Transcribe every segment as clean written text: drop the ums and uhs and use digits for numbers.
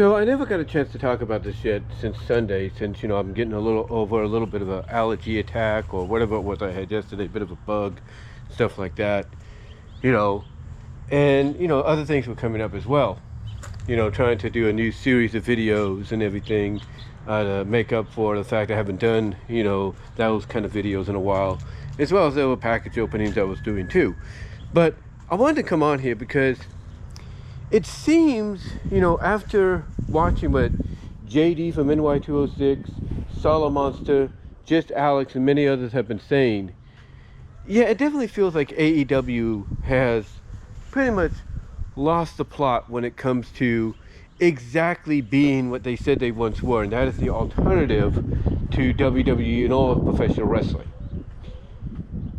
So I never got a chance to talk about this yet since Sunday, since, I'm getting a little bit of an allergy attack or whatever it was I had yesterday, a bit of a bug, stuff like that, you know, and, other things were coming up as well, trying to do a new series of videos and everything to make up for the fact I haven't done, those kind of videos in a while, as well as there were package openings I was doing too. But I wanted to come on here because it seems, after watching what JD from NY206, Solo Monster, Just Alex, and many others have been saying, yeah, it definitely feels like AEW has pretty much lost the plot when it comes to exactly being what they said they once were, and that is the alternative to WWE and all of professional wrestling.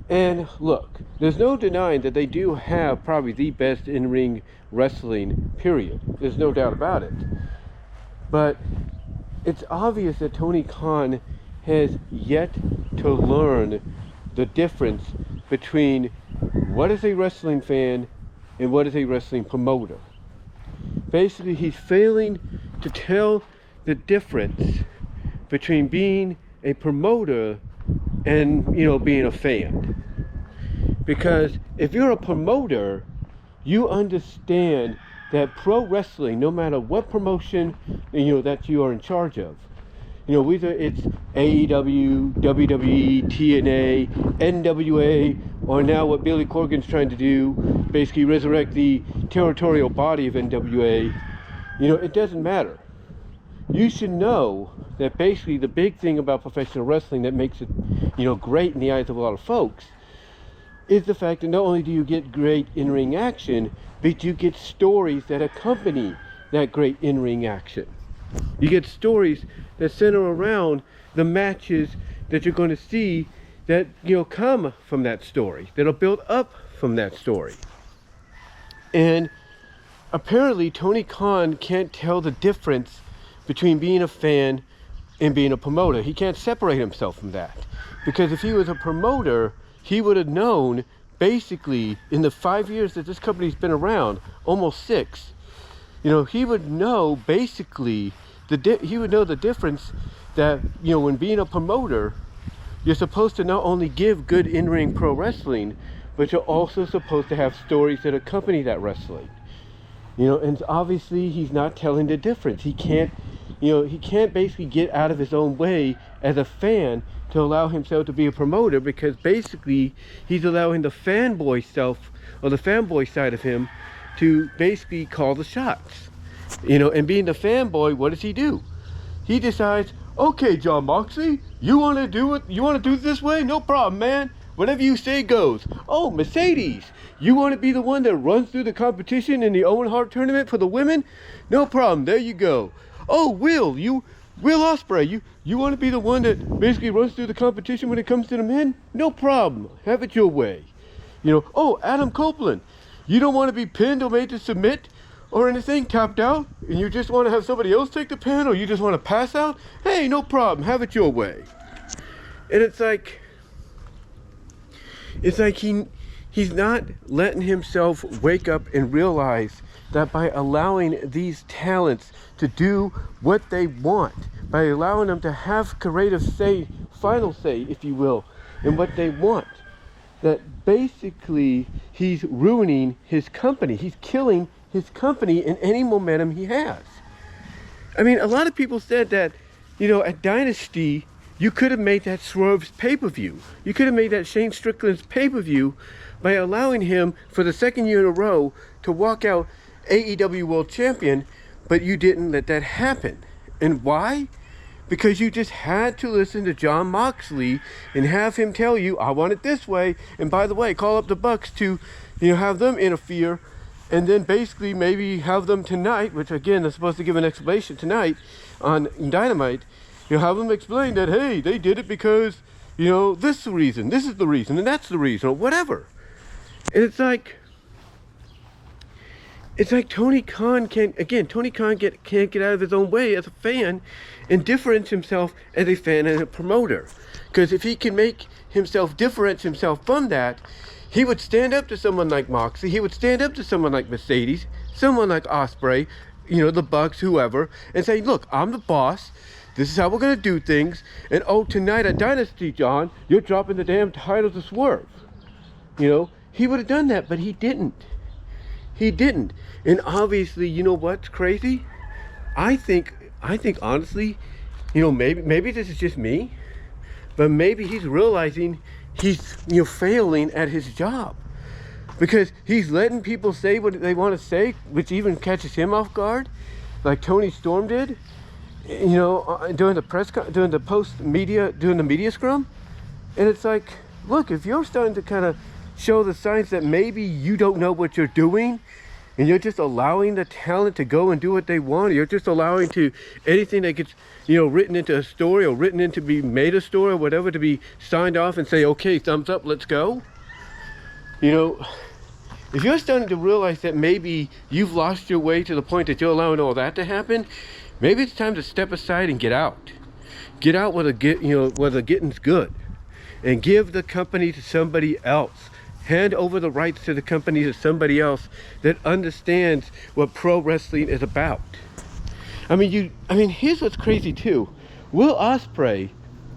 And look, there's no denying that they do have probably the best in-ring wrestling, period. There's no doubt about it. But it's obvious that Tony Khan has yet to learn the difference between what is a wrestling fan and what is a wrestling promoter. Basically, he's failing to tell the difference between being a promoter and, being a fan. Because if you're a promoter, you understand that pro wrestling, no matter what promotion, that you are in charge of, whether it's AEW, WWE, TNA, NWA, or now what Billy Corgan's trying to do, basically resurrect the territorial body of NWA, it doesn't matter. You should know that basically the big thing about professional wrestling that makes it, great in the eyes of a lot of folks is the fact that not only do you get great in-ring action, but you get stories that accompany that great in-ring action. You get stories that center around the matches that you're going to see that, come from that story, that are built up from that story. And apparently Tony Khan can't tell the difference between being a fan and being a promoter. He can't separate himself from that. Because if he was a promoter, he would have known, basically, in the 5 years that this company's been around, almost 6, he would know, basically, he would know the difference that, when being a promoter, you're supposed to not only give good in-ring pro wrestling, but you're also supposed to have stories that accompany that wrestling. And obviously he's not telling the difference. He can't basically get out of his own way as a fan to allow himself to be a promoter, because basically he's allowing the fanboy self, or the fanboy side of him, to basically call the shots. And being the fanboy, what does he do? He decides, okay, John Moxley, you want to do it this way? No problem, man. Whatever you say goes. Oh, Mercedes, you want to be the one that runs through the competition in the Owen Hart tournament for the women? No problem, there you go. Oh, Will Ospreay, you want to be the one that basically runs through the competition when it comes to the men? No problem, have it your way. Oh, Adam Copeland, you don't want to be pinned or made to submit or anything, tapped out, and you just want to have somebody else take the pin, or you just want to pass out? Hey, no problem, have it your way. And it's like he's not letting himself wake up and realize that by allowing these talents to do what they want, by allowing them to have creative say, final say, if you will, in what they want, that basically he's ruining his company. He's killing his company in any momentum he has. I mean, a lot of people said that, at Dynasty, you could have made that Swerve's pay-per-view. You could have made that Shane Strickland's pay-per-view by allowing him, for the second year in a row, to walk out AEW World Champion, but you didn't let that happen. And why? Because you just had to listen to John Moxley and have him tell you, I want it this way, and by the way, call up the Bucks to, have them interfere, and then basically maybe have them tonight, which again, they're supposed to give an explanation tonight on Dynamite, have them explain that, hey, they did it because, this is the reason, this is the reason, and that's the reason, or whatever. And it's like Tony Khan can't get out of his own way as a fan and differentiate himself as a fan and a promoter. Because if he can make himself differentiate himself from that, he would stand up to someone like Moxley, he would stand up to someone like Mercedes, someone like Ospreay, the Bucks, whoever, and say, look, I'm the boss. This is how we're going to do things. And oh, tonight at Dynasty, John, you're dropping the damn title to Swerve. He would have done that, but he didn't. He didn't. And obviously, you know what's crazy? I think honestly, maybe this is just me, but maybe he's realizing he's, failing at his job. Because he's letting people say what they want to say, which even catches him off guard, like Tony Storm did, during the media scrum. And it's like, look, if you're starting to kind of show the signs that maybe you don't know what you're doing, and you're just allowing the talent to go and do what they want, you're just allowing to anything that gets, written into a story or written into be made a story or whatever to be signed off and say, okay, thumbs up, let's go. If you're starting to realize that maybe you've lost your way to the point that you're allowing all that to happen, maybe it's time to step aside and get out. Get out where the getting's good, and give the company to somebody else. Hand over the rights to the company to somebody else that understands what pro wrestling is about. Here's what's crazy too. Will Ospreay,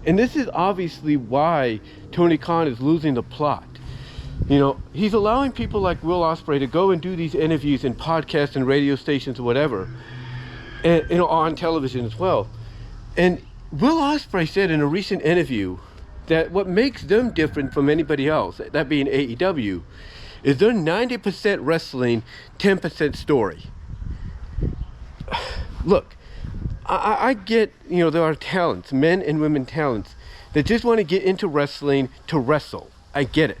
and this is obviously why Tony Khan is losing the plot. He's allowing people like Will Ospreay to go and do these interviews in podcasts and radio stations or whatever, and on television as well. And Will Ospreay said in a recent interview that what makes them different from anybody else, that being AEW, is they're 90% wrestling, 10% story. Look, I get, there are talents, men and women talents, that just want to get into wrestling to wrestle. I get it.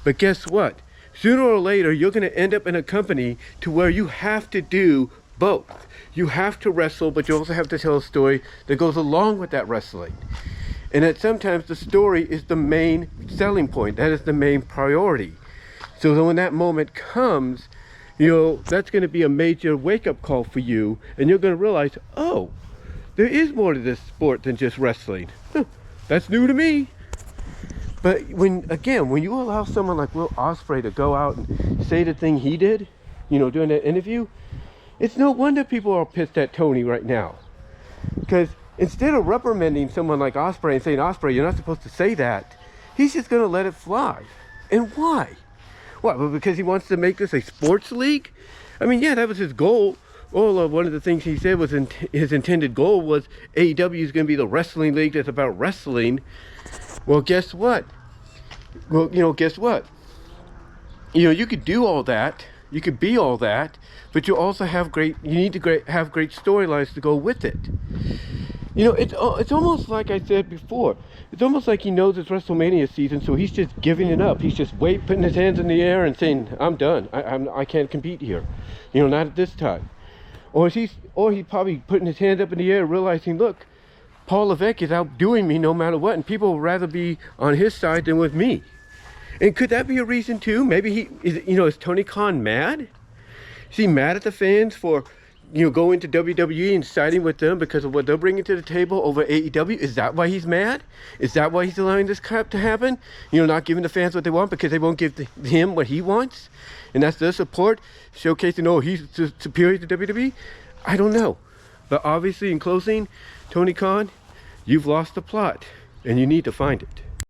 But guess what? Sooner or later, you're going to end up in a company to where you have to do both. You have to wrestle, but you also have to tell a story that goes along with that wrestling. And that sometimes the story is the main selling point. That is the main priority. So that when that moment comes, that's going to be a major wake-up call for you. And you're going to realize, oh, there is more to this sport than just wrestling. That's new to me. But when you allow someone like Will Ospreay to go out and say the thing he did, during that interview, it's no wonder people are pissed at Tony right now. Because instead of reprimanding someone like Ospreay and saying, Ospreay, you're not supposed to say that, he's just going to let it fly. And why? What, well, because he wants to make this a sports league? Yeah, that was his goal. Well, one of the things he said was his intended goal was AEW is going to be the wrestling league that's about wrestling. Well, guess what? You could do all that. You could be all that, but you also have have great storylines to go with it. It's almost like I said before. It's almost like he knows it's WrestleMania season, so he's just giving it up. He's just putting his hands in the air and saying, "I'm done. I can't compete here. Not at this time." Or he's probably putting his hands up in the air, realizing, look, Paul Levesque is outdoing me no matter what, and people would rather be on his side than with me. And could that be a reason too? Maybe is Tony Khan mad? Is he mad at the fans for, going to WWE and siding with them because of what they're bringing to the table over AEW? Is that why he's mad? Is that why he's allowing this crap to happen? Not giving the fans what they want because they won't give him what he wants? And that's their support, showcasing, he's superior to WWE? I don't know. But obviously, in closing, Tony Khan, you've lost the plot, and you need to find it.